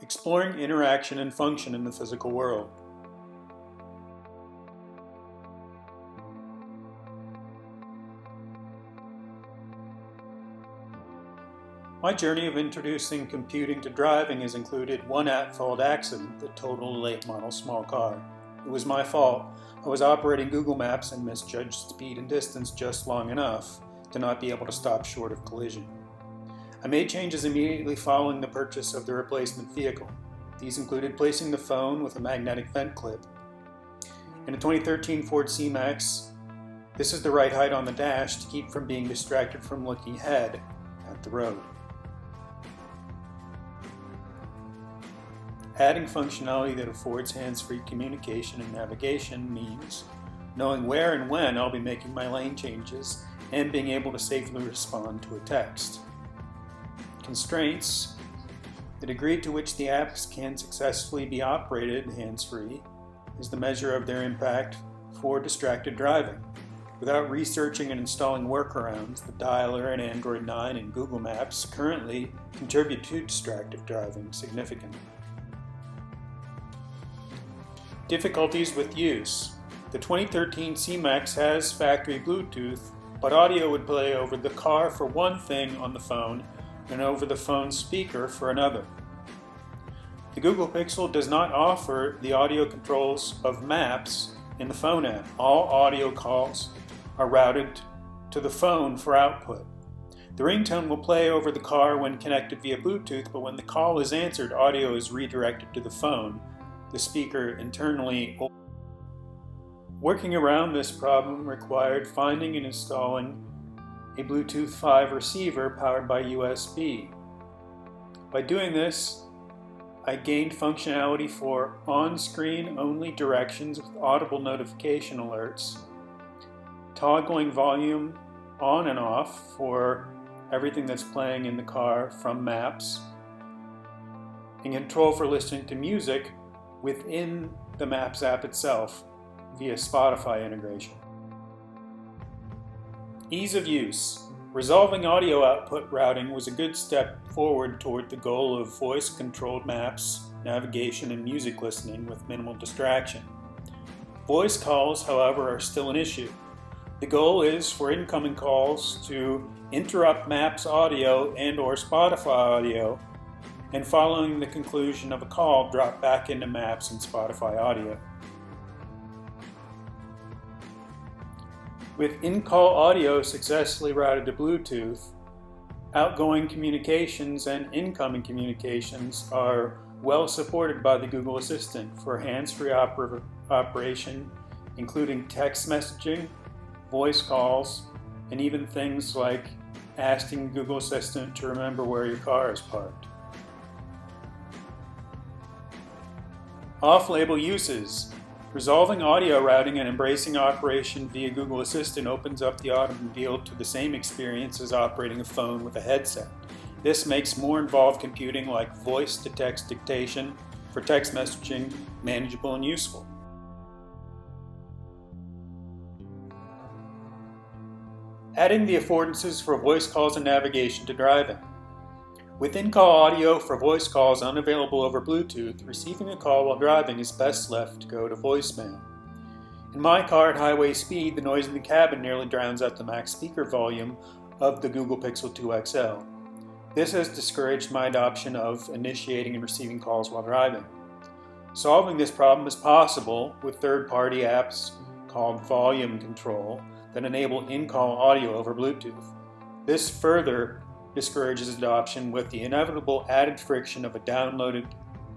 exploring interaction and function in the physical world. My journey of introducing computing to driving has included one at-fault accident that totaled a late model small car. It was my fault. I was operating Google Maps and misjudged speed and distance just long enough to not be able to stop short of collision. I made changes immediately following the purchase of the replacement vehicle. These included placing the phone with a magnetic vent clip. In a 2013 Ford C-Max, this is the right height on the dash to keep from being distracted from looking ahead at the road. Adding functionality that affords hands-free communication and navigation means knowing where and when I'll be making my lane changes and being able to safely respond to a text. Constraints: the degree to which the apps can successfully be operated hands-free is the measure of their impact for distracted driving. Without researching and installing workarounds, the dialer in Android 9 and Google Maps currently contribute to distracted driving significantly. Difficulties with use. The 2013 C-Max has factory Bluetooth, but audio would play over the car for one thing on the phone and over the phone speaker for another. The Google Pixel does not offer the audio controls of Maps in the phone app. All audio calls are routed to the phone for output. The ringtone will play over the car when connected via Bluetooth, but when the call is answered, audio is redirected to the phone, the speaker internally. Working around this problem required finding and installing a Bluetooth 5 receiver powered by USB. By doing this, I gained functionality for on-screen only directions with audible notification alerts, toggling volume on and off for everything that's playing in the car from Maps, and control for listening to music within the Maps app itself via Spotify integration. Ease of use. Resolving audio output routing was a good step forward toward the goal of voice-controlled maps, navigation, and music listening with minimal distraction. Voice calls, however, are still an issue. The goal is for incoming calls to interrupt Maps audio and/or Spotify audio, and following the conclusion of a call, drop back into Maps and Spotify audio. With in-call audio successfully routed to Bluetooth, outgoing communications and incoming communications are well supported by the Google Assistant for hands-free operation, including text messaging, voice calls, and even things like asking Google Assistant to remember where your car is parked. Off-label uses. Resolving audio routing and embracing operation via Google Assistant opens up the automobile to the same experience as operating a phone with a headset. This makes more involved computing like voice-to-text dictation for text messaging manageable and useful. Adding the affordances for voice calls and navigation to driving. With in-call audio for voice calls unavailable over Bluetooth, receiving a call while driving is best left to go to voicemail. In my car at highway speed, the noise in the cabin nearly drowns out the max speaker volume of the Google Pixel 2 XL. This has discouraged my adoption of initiating and receiving calls while driving. Solving this problem is possible with third-party apps called volume control that enable in-call audio over Bluetooth. This further discourages adoption with the inevitable added friction of a downloaded,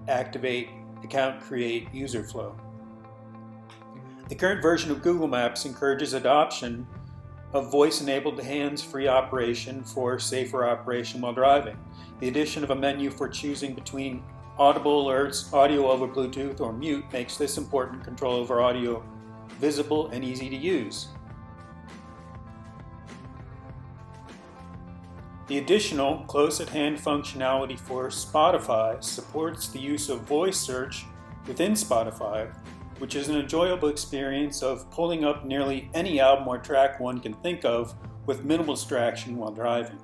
activate, account create user flow. The current version of Google Maps encourages adoption of voice-enabled hands-free operation for safer operation while driving. The addition of a menu for choosing between audible alerts, audio over Bluetooth, or mute makes this important control over audio visible and easy to use. The additional close-at-hand functionality for Spotify supports the use of voice search within Spotify, which is an enjoyable experience of pulling up nearly any album or track one can think of with minimal distraction while driving.